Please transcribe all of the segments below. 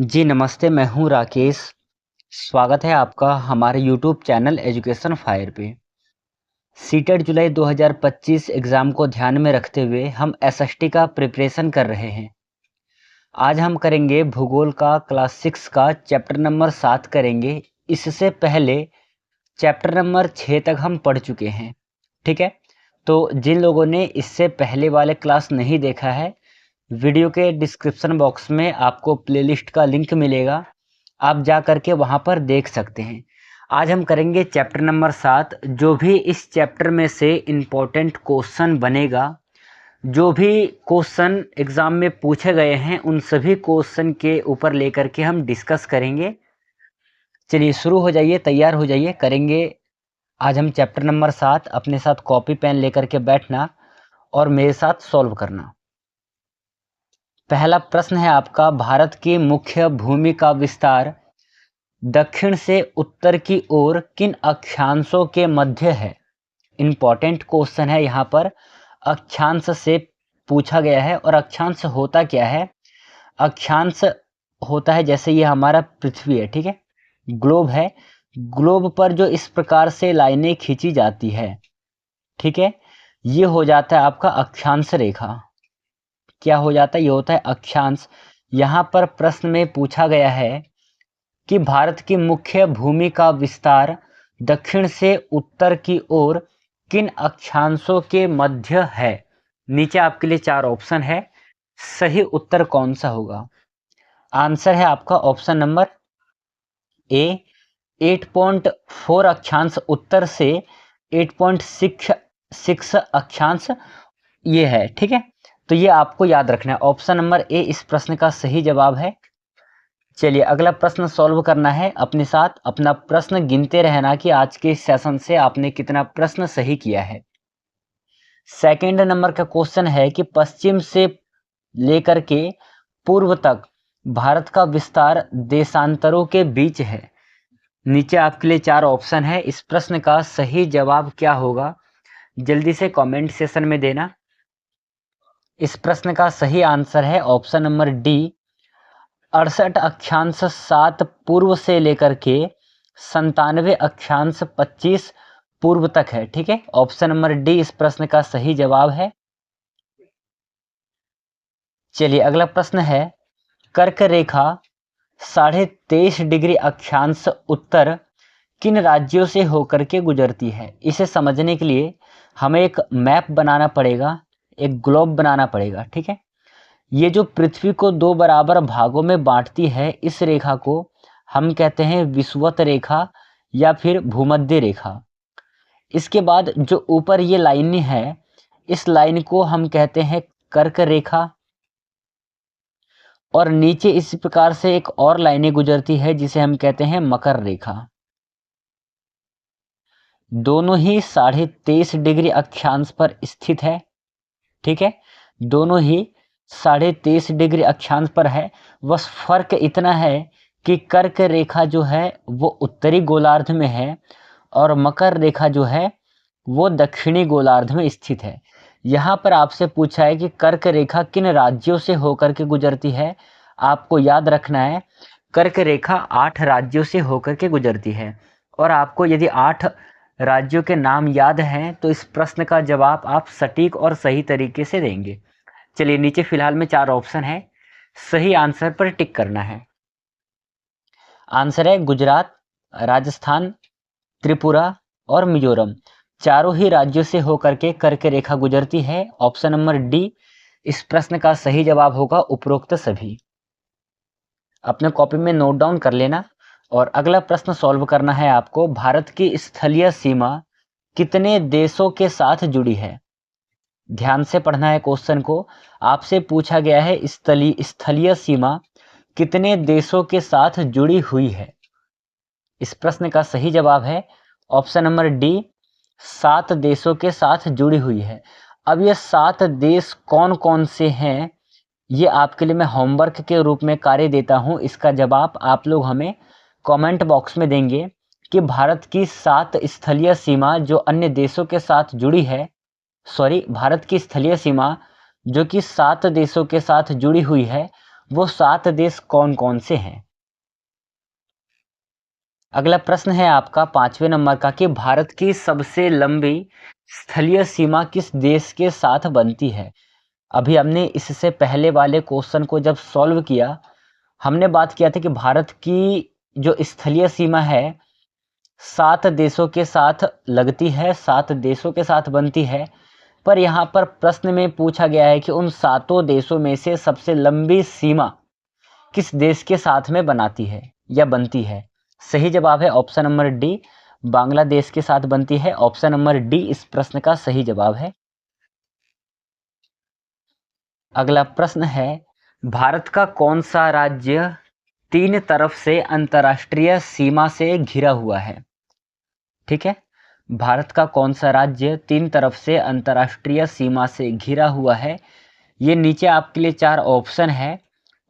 जी नमस्ते, मैं हूँ राकेश। स्वागत है आपका हमारे यूट्यूब चैनल एजुकेशन फायर पे। सीटेट जुलाई 2025 एग्ज़ाम को ध्यान में रखते हुए हम एसएसटी का प्रिपरेशन कर रहे हैं। आज हम करेंगे भूगोल का क्लास 6 का चैप्टर नंबर 7 करेंगे। इससे पहले चैप्टर नंबर 6 तक हम पढ़ चुके हैं। ठीक है, तो जिन लोगों ने इससे पहले वाले क्लास नहीं देखा है, वीडियो के डिस्क्रिप्शन बॉक्स में आपको प्लेलिस्ट का लिंक मिलेगा, आप जा करके वहाँ पर देख सकते हैं। आज हम करेंगे चैप्टर नंबर 7। जो भी इस चैप्टर में से इम्पोर्टेंट क्वेश्चन बनेगा, जो भी क्वेश्चन एग्ज़ाम में पूछे गए हैं, उन सभी क्वेश्चन के ऊपर लेकर के हम डिस्कस करेंगे। चलिए शुरू हो जाइए, तैयार हो जाइए, करेंगे आज हम चैप्टर नंबर 7। अपने साथ कॉपी पेन लेकर के बैठना और मेरे साथ सॉल्व करना। पहला प्रश्न है आपका, भारत की मुख्य भूमि का विस्तार दक्षिण से उत्तर की ओर किन अक्षांशों के मध्य है? इंपॉर्टेंट क्वेश्चन है, यहाँ पर अक्षांश से पूछा गया है। और अक्षांश होता क्या है? अक्षांश होता है जैसे ये हमारा पृथ्वी है, ठीक है, ग्लोब है। ग्लोब पर जो इस प्रकार से लाइनें खींची जाती है, ठीक है, ये हो जाता है आपका अक्षांश रेखा। क्या हो जाता है? ये होता है अक्षांश। यहाँ पर प्रश्न में पूछा गया है कि भारत की मुख्य भूमि का विस्तार दक्षिण से उत्तर की ओर किन अक्षांशों के मध्य है? नीचे आपके लिए 4 ऑप्शन है, सही उत्तर कौन सा होगा? आंसर है आपका ऑप्शन नंबर ए, 8.4 अक्षांश उत्तर से 8.6 अक्षांश ये है, ठीक है। तो ये आपको याद रखना है, ऑप्शन नंबर ए इस प्रश्न का सही जवाब है। चलिए अगला प्रश्न सॉल्व करना है। अपने साथ अपना प्रश्न गिनते रहना कि आज के सेशन से आपने कितना प्रश्न सही किया है। सेकंड नंबर का क्वेश्चन है कि पश्चिम से लेकर के पूर्व तक भारत का विस्तार देशांतरों के बीच है। नीचे आपके लिए 4 ऑप्शन है, इस प्रश्न का सही जवाब क्या होगा? जल्दी से कमेंट सेशन में देना। इस प्रश्न का सही आंसर है ऑप्शन नंबर डी, 68 अक्षांश 7 पूर्व से लेकर के 97 अक्षांश 25 पूर्व तक है, ठीक है। ऑप्शन नंबर डी इस प्रश्न का सही जवाब है। चलिए अगला प्रश्न है, कर्क रेखा 23.5 डिग्री अक्षांश उत्तर किन राज्यों से होकर के गुजरती है? इसे समझने के लिए हमें एक मैप बनाना पड़ेगा, एक ग्लोब बनाना पड़ेगा, ठीक है। ये जो पृथ्वी को 2 बराबर भागों में बांटती है, इस रेखा को हम कहते हैं विषुवत रेखा या फिर भूमध्य रेखा। इसके बाद जो ऊपर ये लाइन है, इस लाइन को हम कहते हैं कर्क रेखा। और नीचे इस प्रकार से एक और लाइनें गुजरती है जिसे हम कहते हैं मकर रेखा। दोनों ही 23.5 डिग्री अक्षांश पर स्थित है, ठीक है, दोनों ही 23.5 डिग्री अक्षांश पर है। बस फर्क इतना है कि कर्क रेखा जो है वो उत्तरी गोलार्ध में है और मकर रेखा जो है वो दक्षिणी गोलार्ध में स्थित है। यहाँ पर आपसे पूछा है कि कर्क रेखा किन राज्यों से होकर के गुजरती है। आपको याद रखना है, कर्क रेखा 8 राज्यों से होकर के गुजरती है। और आपको यदि 8 राज्यों के नाम याद हैं तो इस प्रश्न का जवाब आप सटीक और सही तरीके से देंगे। चलिए नीचे फिलहाल में 4 ऑप्शन है, सही आंसर पर टिक करना है। आंसर है गुजरात, राजस्थान, त्रिपुरा और मिजोरम। चारों ही राज्यों से होकर के कर्क रेखा गुजरती है। ऑप्शन नंबर डी इस प्रश्न का सही जवाब होगा, उपरोक्त सभी। अपने कॉपी में नोट डाउन कर लेना। और अगला प्रश्न सॉल्व करना है आपको, भारत की स्थलीय सीमा कितने देशों के साथ जुड़ी है? ध्यान से पढ़ना है क्वेश्चन को। आपसे पूछा गया है स्थलीय सीमा कितने देशों के साथ जुड़ी हुई है? इस प्रश्न का सही जवाब है ऑप्शन नंबर डी, 7 देशों के साथ जुड़ी हुई है। अब ये 7 देश कौन कौन से हैं, ये आपके लिए मैं होमवर्क के रूप में कार्य देता हूँ। इसका जवाब आप लोग हमें कमेंट बॉक्स में देंगे कि भारत की 7 स्थलीय सीमा जो अन्य देशों के साथ जुड़ी है, भारत की स्थलीय सीमा जो कि 7 देशों के साथ जुड़ी हुई है, वो 7 देश कौन कौन से हैं? अगला प्रश्न है आपका 5वें नंबर का कि भारत की सबसे लंबी स्थलीय सीमा किस देश के साथ बनती है? अभी हमने इससे पहले वाले क्वेश्चन को जब सॉल्व किया, हमने बात किया था कि भारत की जो स्थलीय सीमा है 7 देशों के साथ लगती है, 7 देशों के साथ बनती है। पर यहाँ पर प्रश्न में पूछा गया है कि उन 7 देशों में से सबसे लंबी सीमा किस देश के साथ में बनाती है या बनती है? सही जवाब है ऑप्शन नंबर डी, बांग्लादेश के साथ बनती है। ऑप्शन नंबर डी इस प्रश्न का सही जवाब है। अगला प्रश्न है, भारत का कौन सा राज्य 3 तरफ से अंतर्राष्ट्रीय सीमा से घिरा हुआ है? ठीक है, भारत का कौन सा राज्य 3 तरफ से अंतर्राष्ट्रीय सीमा से घिरा हुआ है? ये नीचे आपके लिए 4 ऑप्शन है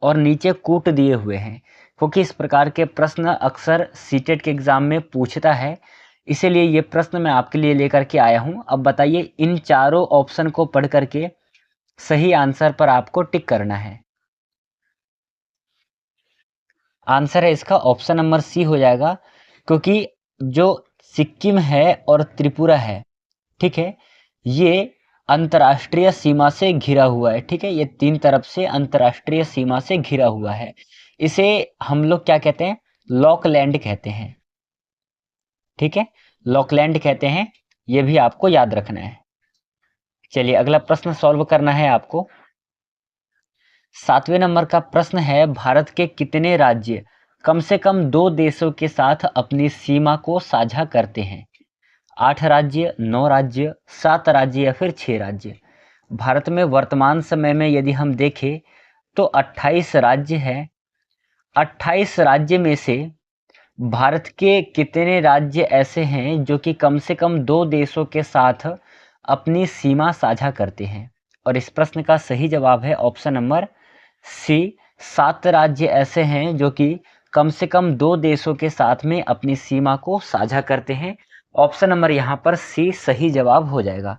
और नीचे कूट दिए हुए हैं, क्योंकि इस प्रकार के प्रश्न अक्सर सीटेट के एग्जाम में पूछता है, इसीलिए ये प्रश्न मैं आपके लिए लेकर के आया हूं। अब बताइए, इन चारों ऑप्शन को पढ़ करके सही आंसर पर आपको टिक करना है। आंसर है इसका ऑप्शन नंबर सी हो जाएगा, क्योंकि जो सिक्किम है और त्रिपुरा है, ठीक है, ये अंतर्राष्ट्रीय सीमा से घिरा हुआ है। ठीक है, ये 3 तरफ से अंतर्राष्ट्रीय सीमा से घिरा हुआ है। इसे हम लोग क्या कहते हैं? लॉकलैंड कहते हैं। ठीक है, लॉकलैंड कहते हैं, ये भी आपको याद रखना है। चलिए अगला प्रश्न सॉल्व करना है आपको। 7वें नंबर का प्रश्न है, भारत के कितने राज्य कम से कम 2 देशों के साथ अपनी सीमा को साझा करते हैं? 8 राज्य, 9 राज्य, 7 राज्य या फिर 6 राज्य? भारत में वर्तमान समय में यदि हम देखें तो 28 राज्य हैं। 28 राज्य में से भारत के कितने राज्य ऐसे हैं जो कि कम से कम 2 देशों के साथ अपनी सीमा साझा करते हैं? और इस प्रश्न का सही जवाब है ऑप्शन नंबर सी, 7 राज्य ऐसे हैं जो कि कम से कम 2 देशों के साथ में अपनी सीमा को साझा करते हैं। ऑप्शन नंबर यहाँ पर सी सही जवाब हो जाएगा।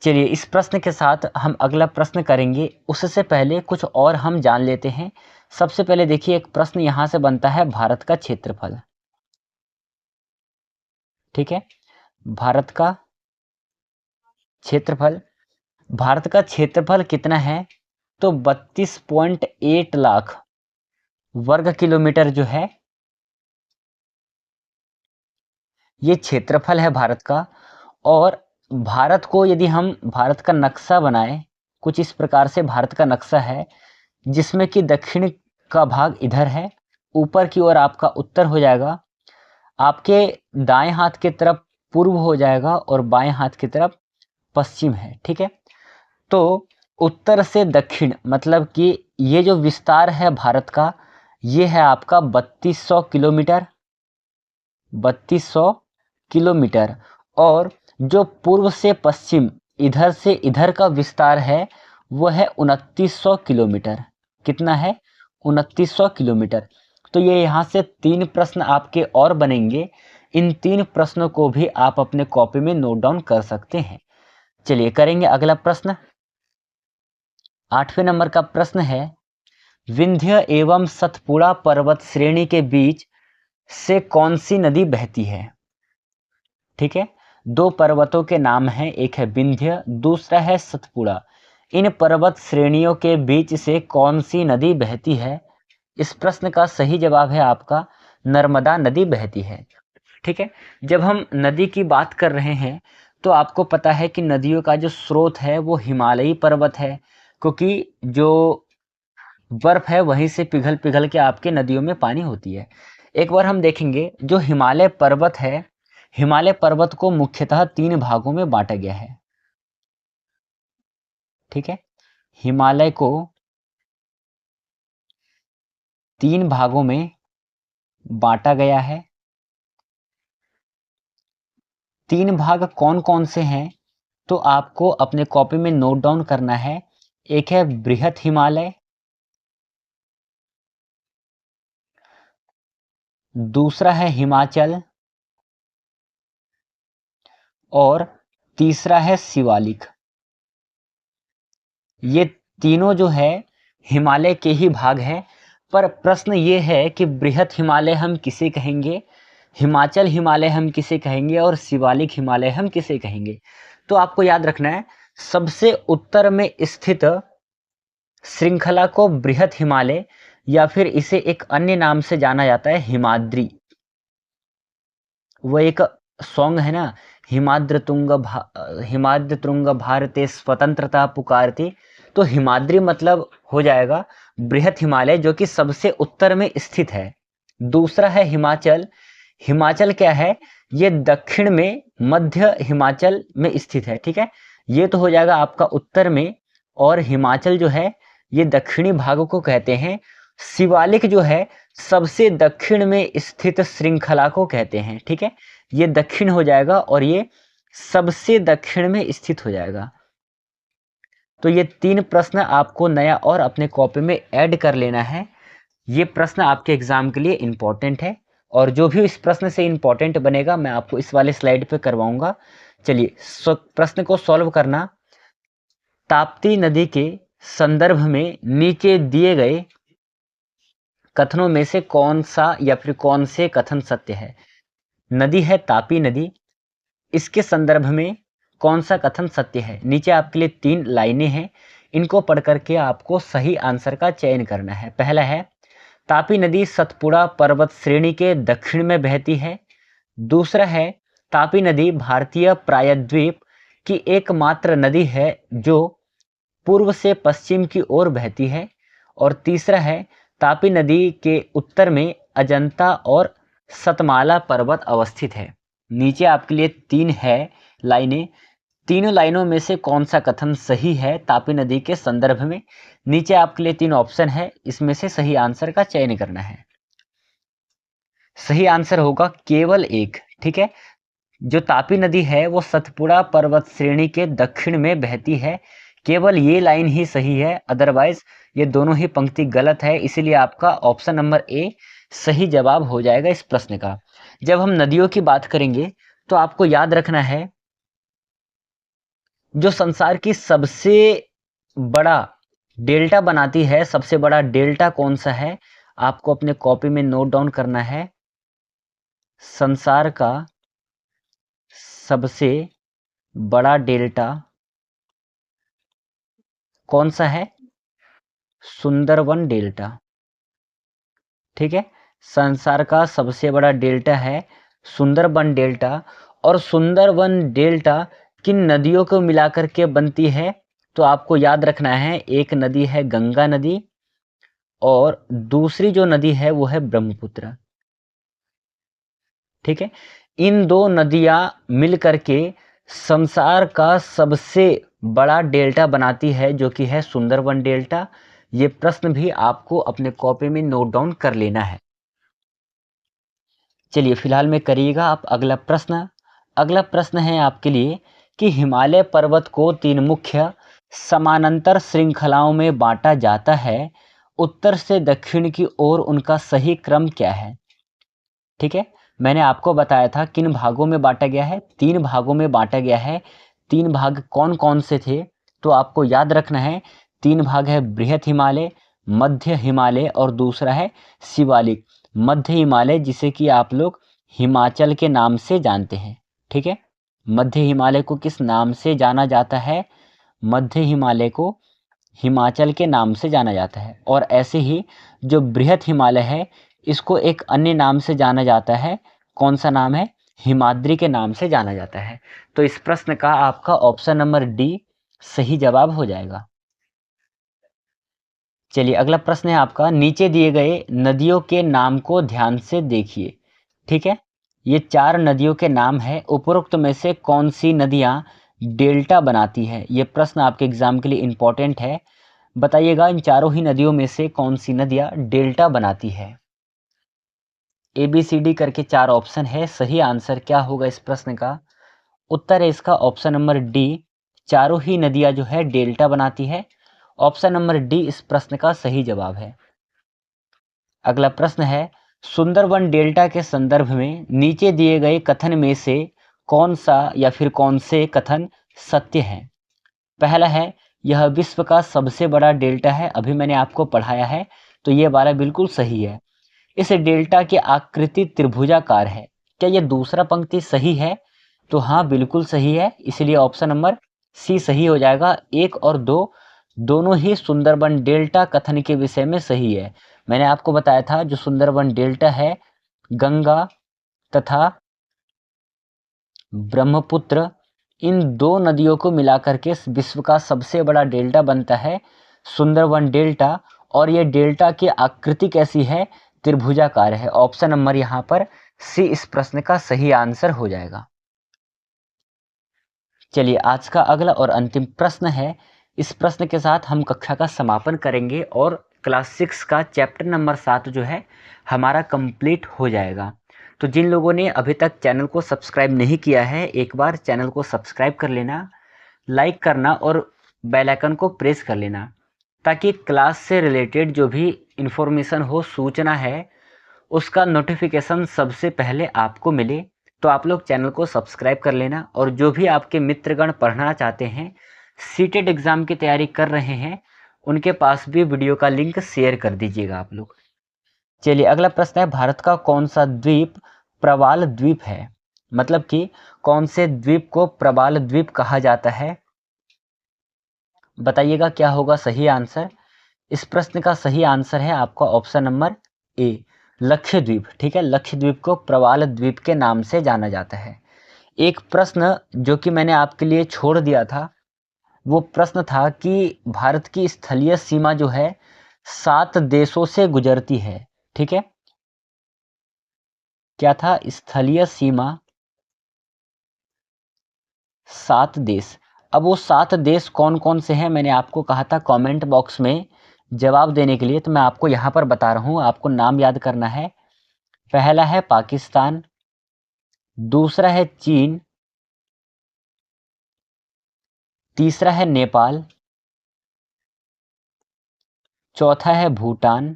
चलिए इस प्रश्न के साथ हम अगला प्रश्न करेंगे, उससे पहले कुछ और हम जान लेते हैं। सबसे पहले देखिए, एक प्रश्न यहाँ से बनता है, भारत का क्षेत्रफल। ठीक है, भारत का क्षेत्रफल, भारत का क्षेत्रफल कितना है? तो 32.8 लाख वर्ग किलोमीटर जो है, ये क्षेत्रफल है भारत का। और भारत को यदि हम भारत का नक्शा बनाएं, कुछ इस प्रकार से भारत का नक्शा है, जिसमें कि दक्षिण का भाग इधर है, ऊपर की ओर आपका उत्तर हो जाएगा, आपके दाएं हाथ की तरफ पूर्व हो जाएगा और बाएं हाथ की तरफ पश्चिम है। ठीक है, तो उत्तर से दक्षिण मतलब कि ये जो विस्तार है भारत का, ये है आपका 3200 किलोमीटर, 3200 किलोमीटर। और जो पूर्व से पश्चिम इधर से इधर का विस्तार है, वो है 2900 किलोमीटर। कितना है? 2900 किलोमीटर। तो ये यहाँ से 3 प्रश्न आपके और बनेंगे। इन 3 प्रश्नों को भी आप अपने कॉपी में नोट डाउन कर सकते हैं। चलिए करेंगे अगला प्रश्न। 8वें नंबर का प्रश्न है, विंध्य एवं सतपुड़ा पर्वत श्रेणी के बीच से कौन सी नदी बहती है? ठीक है, 2 पर्वतों के नाम हैं, एक है विंध्य, दूसरा है सतपुड़ा। इन पर्वत श्रेणियों के बीच से कौन सी नदी बहती है? इस प्रश्न का सही जवाब है आपका नर्मदा नदी बहती है। ठीक है, जब हम नदी की बात कर रहे हैं तो आपको पता है कि नदियों का जो स्रोत है वो हिमालयी पर्वत है, क्योंकि जो बर्फ है वहीं से पिघल पिघल के आपके नदियों में पानी होती है। एक बार हम देखेंगे, जो हिमालय पर्वत है, हिमालय पर्वत को मुख्यतः 3 भागों में बांटा गया है। ठीक है, हिमालय को 3 भागों में बांटा गया है। 3 भाग कौन कौन से हैं? तो आपको अपने कॉपी में नोट डाउन करना है। एक है बृहत हिमालय, दूसरा है हिमाचल और तीसरा है शिवालिक। ये तीनों जो है हिमालय के ही भाग हैं। पर प्रश्न ये है कि बृहत हिमालय हम किसे कहेंगे, हिमाचल हिमालय हम किसे कहेंगे और शिवालिक हिमालय हम किसे कहेंगे। तो आपको याद रखना है, सबसे उत्तर में स्थित श्रृंखला को बृहत हिमालय या फिर इसे एक अन्य नाम से जाना जाता है हिमाद्री। वो एक सॉन्ग है ना, हिमाद्र तुंग भारते स्वतंत्रता पुकारती। तो हिमाद्री मतलब हो जाएगा बृहत हिमालय जो कि सबसे उत्तर में स्थित है। दूसरा है हिमाचल। हिमाचल क्या है, ये दक्षिण में मध्य हिमाचल में स्थित है। ठीक है, ये तो हो जाएगा आपका उत्तर में, और हिमाचल जो है ये दक्षिणी भाग को कहते हैं। शिवालिक जो है सबसे दक्षिण में स्थित श्रृंखला को कहते हैं। ठीक है, ये दक्षिण हो जाएगा और ये सबसे दक्षिण में स्थित हो जाएगा। तो ये 3 प्रश्न आपको नया और अपने कॉपी में ऐड कर लेना है। ये प्रश्न आपके एग्जाम के लिए इंपॉर्टेंट है, और जो भी इस प्रश्न से इंपॉर्टेंट बनेगा मैं आपको इस वाले स्लाइड पे करवाऊंगा। चलिए प्रश्न को सॉल्व करना। ताप्ती नदी के संदर्भ में नीचे दिए गए कथनों में से कौन सा या फिर कौन से कथन सत्य है। नदी है तापी नदी, इसके संदर्भ में कौन सा कथन सत्य है। नीचे आपके लिए 3 लाइनें हैं, इनको पढ़ करके आपको सही आंसर का चयन करना है। पहला है, तापी नदी सतपुड़ा पर्वत श्रेणी के दक्षिण में बहती है। दूसरा है, तापी नदी भारतीय प्रायद्वीप की एकमात्र नदी है जो पूर्व से पश्चिम की ओर बहती है। और तीसरा है, तापी नदी के उत्तर में अजंता और सतमाला पर्वत अवस्थित है। नीचे आपके लिए 3 है लाइनें, तीनों लाइनों में से कौन सा कथन सही है तापी नदी के संदर्भ में। नीचे आपके लिए 3 ऑप्शन है, इसमें से सही आंसर का चयन करना है। सही आंसर होगा केवल एक। ठीक है, जो तापी नदी है वो सतपुड़ा पर्वत श्रेणी के दक्षिण में बहती है। केवल ये लाइन ही सही है, अदरवाइज ये दोनों ही पंक्ति गलत है। इसीलिए आपका ऑप्शन नंबर ए सही जवाब हो जाएगा इस प्रश्न का। जब हम नदियों की बात करेंगे तो आपको याद रखना है, जो संसार की सबसे बड़ा डेल्टा बनाती है, सबसे बड़ा डेल्टा कौन सा है, आपको अपने कॉपी में नोट डाउन करना है। संसार का सबसे बड़ा डेल्टा कौन सा है, सुंदरवन डेल्टा। ठीक है, संसार का सबसे बड़ा डेल्टा है सुंदरबन डेल्टा। और सुंदरबन डेल्टा किन नदियों को मिलाकर के बनती है, तो आपको याद रखना है, एक नदी है गंगा नदी और दूसरी जो नदी है वो है ब्रह्मपुत्र। ठीक है, इन 2 नदियां मिलकर के संसार का सबसे बड़ा डेल्टा बनाती है जो कि है सुंदरबन डेल्टा। ये प्रश्न भी आपको अपने कॉपी में नोट डाउन कर लेना है। चलिए फिलहाल में करिएगा आप अगला प्रश्न। अगला प्रश्न है आपके लिए कि हिमालय पर्वत को 3 मुख्य समानांतर श्रृंखलाओं में बांटा जाता है, उत्तर से दक्षिण की ओर उनका सही क्रम क्या है। ठीक है, मैंने आपको बताया था किन भागों में बांटा गया है, 3 भागों में बांटा गया है। 3 भाग कौन कौन से थे, तो आपको याद रखना है, 3 भाग है बृहत हिमालय, मध्य हिमालय और दूसरा है शिवालिक। मध्य हिमालय जिसे कि आप लोग हिमाचल के नाम से जानते हैं। ठीक है, मध्य हिमालय को किस नाम से जाना जाता है, मध्य हिमालय को हिमाचल के नाम से जाना जाता है। और ऐसे ही जो बृहत हिमालय है इसको एक अन्य नाम से जाना जाता है, कौन सा नाम है, हिमाद्री के नाम से जाना जाता है। तो इस प्रश्न का आपका ऑप्शन नंबर डी सही जवाब हो जाएगा। चलिए अगला प्रश्न है आपका, नीचे दिए गए नदियों के नाम को ध्यान से देखिए। ठीक है, ये 4 नदियों के नाम है, उपरोक्त में से कौन सी नदियां डेल्टा बनाती है। ये प्रश्न आपके एग्जाम के लिए इंपॉर्टेंट है। बताइएगा इन चारों ही नदियों में से कौन सी नदियां डेल्टा बनाती है। ABCD करके 4 ऑप्शन है, सही आंसर क्या होगा इस प्रश्न का। उत्तर है इसका ऑप्शन नंबर डी, चारों ही नदियां जो है डेल्टा बनाती है। ऑप्शन नंबर डी इस प्रश्न का सही जवाब है। अगला प्रश्न है, सुंदरबन डेल्टा के संदर्भ में नीचे दिए गए कथन में से कौन सा या फिर कौन से कथन सत्य हैं। पहला है, यह विश्व का सबसे बड़ा डेल्टा है, अभी मैंने आपको पढ़ाया है, तो ये वाला बिल्कुल सही है। इस डेल्टा की आकृति त्रिभुजाकार है। क्या ये दूसरा पंक्ति सही है? तो हाँ, बिल्कुल सही है, इसलिए ऑप्शन नंबर सी सही हो जाएगा। 1 और 2 दोनों ही सुंदरबन डेल्टा कथन के विषय में सही है। मैंने आपको बताया था जो सुंदरबन डेल्टा है, गंगा तथा ब्रह्मपुत्र, इन दो नदियों को मिलाकर के विश्व का सबसे बड़ा डेल्टा बनता है सुंदरबन डेल्टा। और ये डेल्टा की आकृति कैसी है? त्रिभुजाकार है। ऑप्शन नंबर यहाँ पर सी इस प्रश्न का सही आंसर हो जाएगा। चलिए आज का अगला और अंतिम प्रश्न है। इस प्रश्न के साथ हम कक्षा का समापन करेंगे और क्लास 6 का चैप्टर नंबर 7 जो है हमारा कंप्लीट हो जाएगा। तो जिन लोगों ने अभी तक चैनल को सब्सक्राइब नहीं किया है, एक बार चैनल को सब्सक्राइब कर लेना, लाइक करना और बेल आइकन को प्रेस कर लेना, ताकि क्लास से रिलेटेड जो भी इन्फॉर्मेशन हो, सूचना है, उसका नोटिफिकेशन सबसे पहले आपको मिले। तो आप लोग चैनल को सब्सक्राइब कर लेना। और जो भी आपके मित्रगण पढ़ना चाहते हैं, सीटेट एग्ज़ाम की तैयारी कर रहे हैं, उनके पास भी वीडियो का लिंक शेयर कर दीजिएगा आप लोग। चलिए अगला प्रश्न है, भारत का कौन सा द्वीप प्रवाल द्वीप है? मतलब कि कौन से द्वीप को प्रवाल द्वीप कहा जाता है? बताइएगा क्या होगा सही आंसर। इस प्रश्न का सही आंसर है आपका ऑप्शन नंबर ए, लक्षद्वीप। ठीक है, लक्षद्वीप को प्रवाल द्वीप के नाम से जाना जाता है। एक प्रश्न जो कि मैंने आपके लिए छोड़ दिया था, वो प्रश्न था कि भारत की स्थलीय सीमा जो है 7 देशों से गुजरती है। ठीक है, क्या था? स्थलीय सीमा 7 देश। अब वो 7 देश कौन कौन से हैं, मैंने आपको कहा था कमेंट बॉक्स में जवाब देने के लिए, तो मैं आपको यहाँ पर बता रहा हूँ, आपको नाम याद करना है। पहला है पाकिस्तान, दूसरा है चीन, तीसरा है नेपाल, चौथा है भूटान,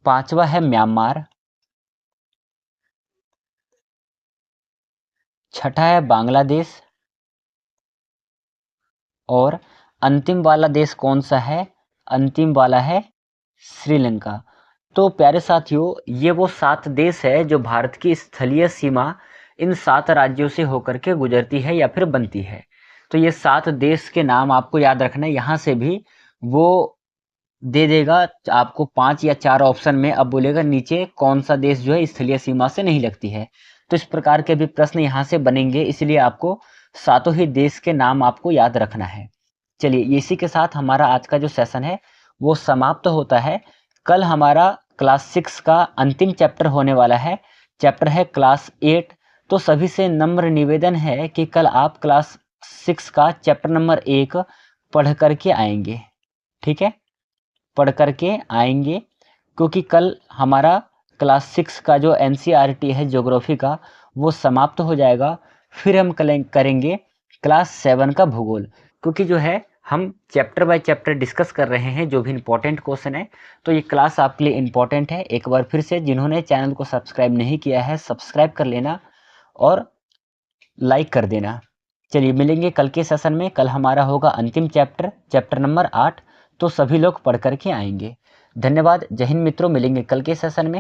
पांचवा है म्यांमार, छठा है बांग्लादेश और अंतिम वाला देश कौन सा है? अंतिम वाला है श्रीलंका। तो प्यारे साथियों, ये वो 7 देश है जो भारत की स्थलीय सीमा इन 7 राज्यों से होकर के गुजरती है या फिर बनती है। तो ये 7 देश के नाम आपको याद रखना है। यहाँ से भी वो दे देगा आपको 5 या 4 ऑप्शन में, अब बोलेगा नीचे कौन सा देश जो है स्थलीय सीमा से नहीं लगती है। तो इस प्रकार के भी प्रश्न यहाँ से बनेंगे, इसलिए आपको सातों ही देश के नाम आपको याद रखना है। चलिए इसी के साथ हमारा आज का जो सेशन है वो समाप्त होता है। कल हमारा क्लास 6 का अंतिम चैप्टर होने वाला है, चैप्टर है क्लास 8। तो सभी से नम्र निवेदन है कि कल आप क्लास 6 का चैप्टर नंबर 1 पढ़ करके आएंगे। ठीक है, पढ़ करके आएंगे, क्योंकि कल हमारा क्लास 6 का जो NCERT है ज्योग्राफी का वो समाप्त हो जाएगा। फिर हम करेंगे क्लास 7 का भूगोल, क्योंकि जो है हम चैप्टर बाय चैप्टर डिस्कस कर रहे हैं जो भी इंपॉर्टेंट क्वेश्चन है। तो ये क्लास आपके लिए इंपॉर्टेंट है। एक बार फिर से जिन्होंने चैनल को सब्सक्राइब नहीं किया है, सब्सक्राइब कर लेना और लाइक कर देना। चलिए मिलेंगे कल के सेशन में। कल हमारा होगा अंतिम चैप्टर, चैप्टर नंबर 8। तो सभी लोग पढ़ करके आएंगे। धन्यवाद, जय हिंद मित्रों, मिलेंगे कल के सेशन में।